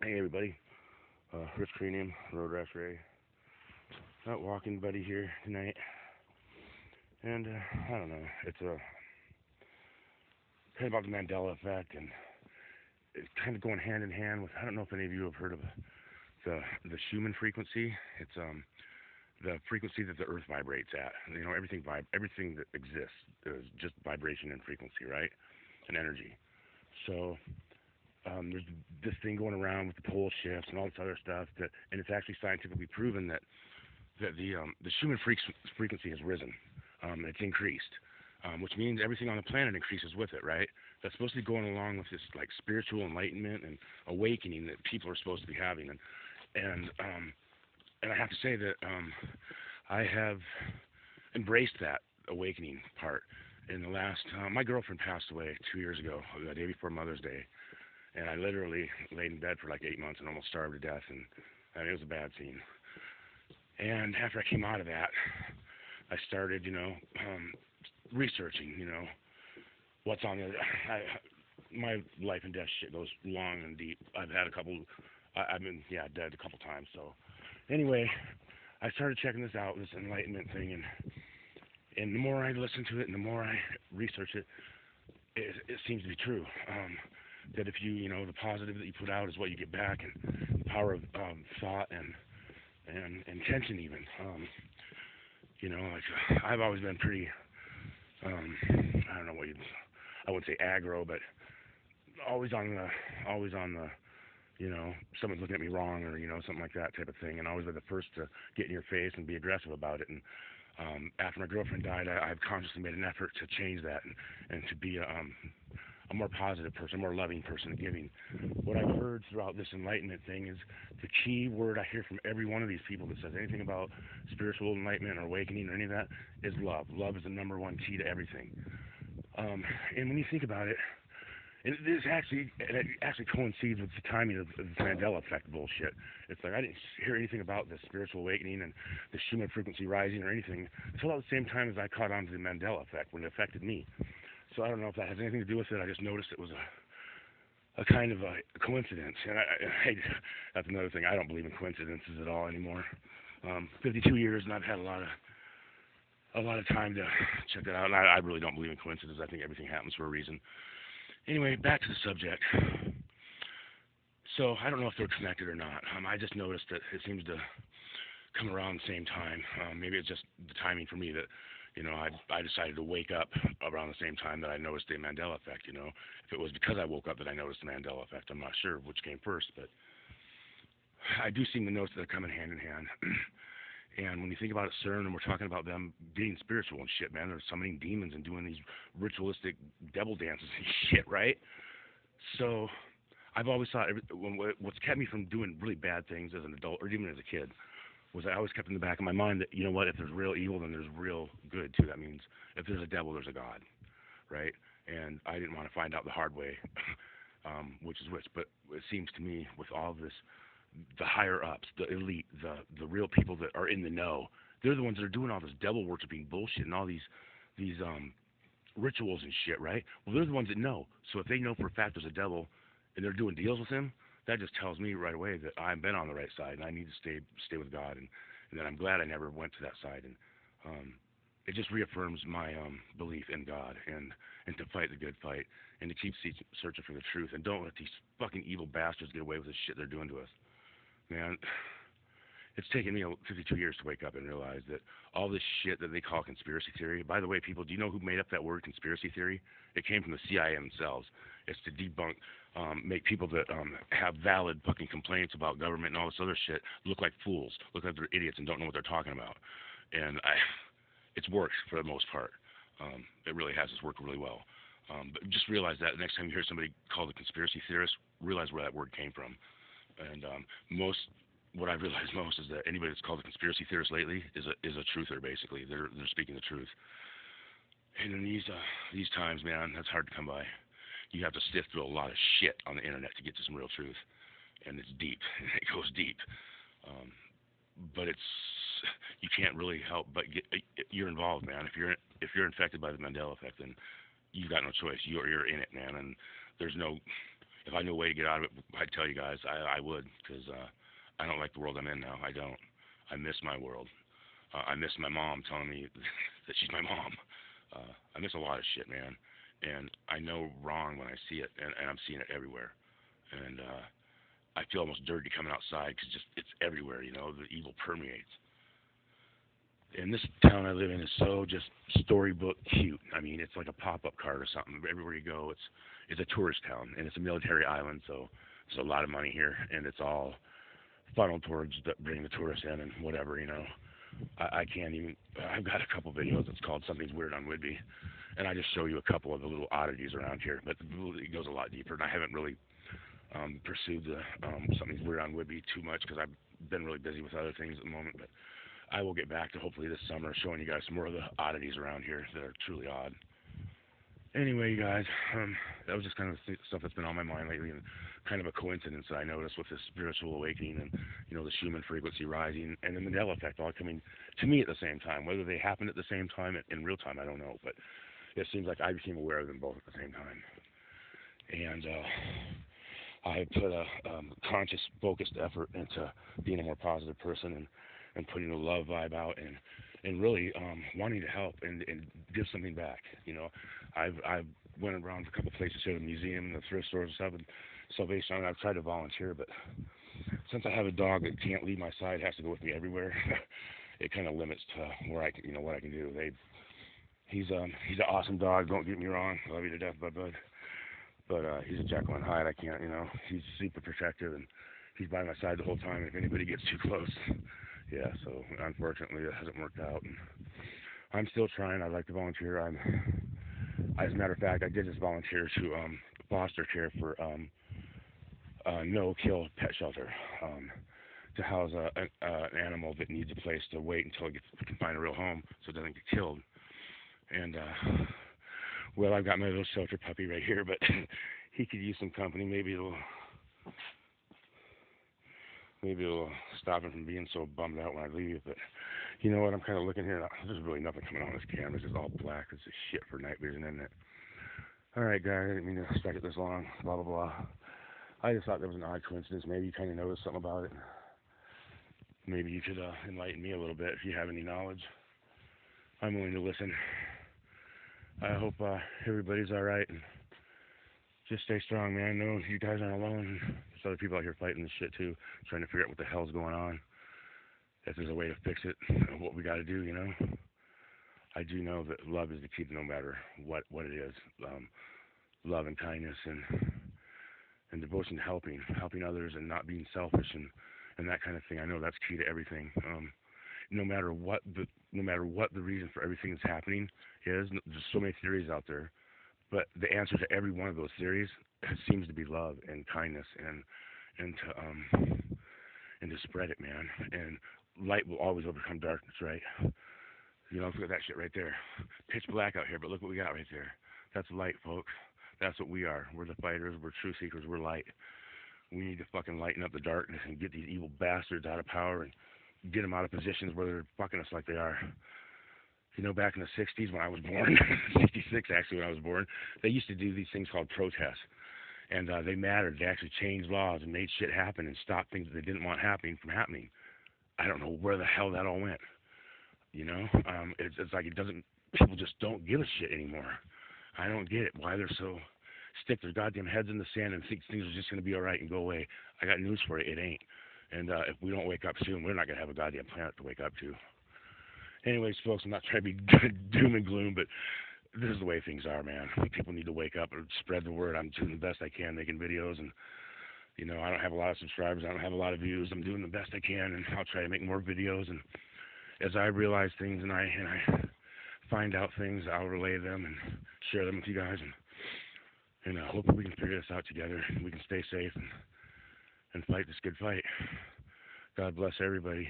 Hey everybody, Rich Cranium, Road Rash Ray, out walking buddy here tonight, and I don't know, it's kind of about the Mandela effect, and it's kind of going hand in hand with. I don't know if any of you have heard of the Schumann frequency. It's the frequency that the Earth vibrates at. Everything that exists is just vibration and frequency, right? And energy. So there's this thing going around with the pole shifts and all this other stuff and it's actually scientifically proven that the Schumann frequency has risen. It's increased, which means everything on the planet increases with it, right? That's supposed to be going along with this like spiritual enlightenment and awakening that people are supposed to be having, and I have to say that I have embraced that awakening part. In the last, my girlfriend passed away 2 years ago, the day before Mother's Day, and I literally laid in bed for like 8 months and almost starved to death, and it was a bad scene. And after I came out of that, I started, researching, what's on the. My life and death shit goes long and deep. I've had a couple. I've been dead a couple times. So anyway, I started checking this out, this enlightenment thing, and the more I listen to it and the more I research it, it seems to be true. That if the positive that you put out is what you get back, and the power of thought and intention even. I've always been pretty. I don't know what you. I wouldn't say aggro, but always on the someone's looking at me wrong or something like that type of thing, and always be the first to get in your face and be aggressive about it. And after my girlfriend died, I've consciously made an effort to change that and to be a more positive person, a more loving person, giving. What I've heard throughout this enlightenment thing is the key word I hear from every one of these people that says anything about spiritual enlightenment or awakening or any of that is love. Love is the number one key to everything. And when you think about it, and it actually coincides with the timing of the Mandela effect bullshit. It's like I didn't hear anything about the spiritual awakening and the Schumann frequency rising or anything until about the same time as I caught on to the Mandela effect when it affected me. So I don't know if that has anything to do with it. I just noticed it was a kind of a coincidence. And that's another thing. I don't believe in coincidences at all anymore. 52 years, and I've had a lot of time to check that out. And I really don't believe in coincidences. I think everything happens for a reason. Anyway, back to the subject. So I don't know if they're connected or not. I just noticed that it seems to come around the same time. Maybe it's just the timing for me that I decided to wake up around the same time that I noticed the Mandela effect. If it was because I woke up that I noticed the Mandela effect, I'm not sure which came first, but I do seem to notice that they're coming hand in hand. And when you think about it, CERN, and we're talking about them being spiritual and shit, man, they're summoning demons and doing these ritualistic devil dances and shit, right? So I've always thought what's kept me from doing really bad things as an adult or even as a kid was I always kept in the back of my mind that what, if there's real evil, then there's real good too. That means if there's a devil, there's a God, right? And I didn't want to find out the hard way, which is which. But it seems to me with all of this, the higher ups, the elite, the real people that are in the know, they're the ones that are doing all this devil worshiping bullshit and all these rituals and shit, right? Well, they're the ones that know. So if they know for a fact there's a devil and they're doing deals with him, that just tells me right away that I've been on the right side and I need to stay with God, and that I'm glad I never went to that side. And it just reaffirms my belief in God and to fight the good fight and to keep searching for the truth, and don't let these fucking evil bastards get away with the shit they're doing to us. Man, it's taken me 52 years to wake up and realize that all this shit that they call conspiracy theory. By the way, people, do you know who made up that word conspiracy theory? It came from the CIA themselves. It's to debunk, make people that have valid fucking complaints about government and all this other shit look like fools, look like they're idiots and don't know what they're talking about. And it's worked for the most part. It really has. It's worked really well. But just realize that the next time you hear somebody called a conspiracy theorist, realize where that word came from. And what I've realized most is that anybody that's called a conspiracy theorist lately is a truther. Basically, they're speaking the truth. And in these times, man, that's hard to come by. You have to sift through a lot of shit on the internet to get to some real truth, and it's deep. It goes deep. Um, but you can't really help but you're involved, man. If you're infected by the Mandela effect, then you've got no choice. You're in it, man. And there's no If I knew a way to get out of it, I'd tell you guys. I would, because I don't like the world I'm in now. I don't. I miss my world. I miss my mom telling me that she's my mom. I miss a lot of shit, man. And I know wrong when I see it, and I'm seeing it everywhere. And I feel almost dirty coming outside because just it's everywhere. You know, the evil permeates. And this town I live in is so just storybook cute. I mean, it's like a pop-up card or something. Everywhere you go, it's a tourist town, and it's a military island, so there's a lot of money here, and it's all funneled towards bringing the tourists in and whatever, you know. I can't even. I've got a couple videos. It's called Something's Weird on Whidbey, and I just show you a couple of the little oddities around here. But it goes a lot deeper, and I haven't really pursued the Something's Weird on Whidbey too much because I've been really busy with other things at the moment. But I will get back to hopefully this summer showing you guys some more of the oddities around here that are truly odd. Anyway, you guys, that was just kind of stuff that's been on my mind lately, and kind of a coincidence that I noticed with this spiritual awakening and, you know, the Schumann frequency rising and the Mandela effect all coming to me at the same time. Whether they happened at the same time in real time, I don't know, but it seems like I became aware of them both at the same time. And I put a conscious, focused effort into being a more positive person and putting a love vibe out and really wanting to help and give something back. You know, I've went around a couple places here, the museum, the thrift stores and stuff, and Salvation Army. I've tried to volunteer, but since I have a dog that can't leave my side, has to go with me everywhere, it kind of limits to where I can, you know, what I can do. He's an awesome dog. Don't get me wrong, love you to death, bud. But he's a Jekyll and Hyde. I can't, you know, he's super protective and he's by my side the whole time. If anybody gets too close, yeah. So unfortunately, it hasn't worked out. And I'm still trying. I'd like to volunteer. As a matter of fact, I did just volunteer to foster care for no-kill pet shelter to house an animal that needs a place to wait until it can find a real home so it doesn't get killed. And well, I've got my little shelter puppy right here, but he could use some company. Maybe it'll stop him from being so bummed out when I leave. But you know what? I'm kind of looking here. There's really nothing coming on this camera. It's just all black. It's just shit for night vision, isn't it? All right, guys. I didn't mean to strike it this long. Blah blah blah. I just thought there was an odd coincidence. Maybe you kind of noticed something about it. Maybe you could enlighten me a little bit if you have any knowledge. I'm willing to listen. I hope everybody's all right, and just stay strong, man. I know you guys aren't alone. There's other people out here fighting this shit too, trying to figure out what the hell's going on. If there's a way to fix it, what we got to do, you know. I do know that love is the key to no matter what it is. Love and kindness and devotion to helping others and not being selfish and that kind of thing. I know that's key to everything. No matter what the reason for everything that's happening is, there's so many theories out there, but the answer to every one of those theories seems to be love and kindness and to spread it, man. And light will always overcome darkness, right? You know, look at that shit right there. Pitch black out here, but look what we got right there. That's light, folks. That's what we are. We're the fighters. We're truth seekers. We're light. We need to fucking lighten up the darkness and get these evil bastards out of power and get them out of positions where they're fucking us like they are. You know, back in the 60s when I was born, 66 actually when I was born, they used to do these things called protests. And they mattered. They actually changed laws and made shit happen and stopped things that they didn't want happening from happening. I don't know where the hell that all went. You know, it's like people just don't give a shit anymore. I don't get it. Why they're so stick their goddamn heads in the sand and think things are just going to be all right and go away. I got news for you. It ain't. And if we don't wake up soon, we're not going to have a goddamn planet to wake up to. Anyways, folks, I'm not trying to be doom and gloom, but this is the way things are, man. People need to wake up and spread the word. I'm doing the best I can making videos, and, you know, I don't have a lot of subscribers. I don't have a lot of views. I'm doing the best I can, and I'll try to make more videos. And as I realize things and I find out things, I'll relay them and share them with you guys. And hopefully we can figure this out together, and we can stay safe and fight this good fight. God bless everybody.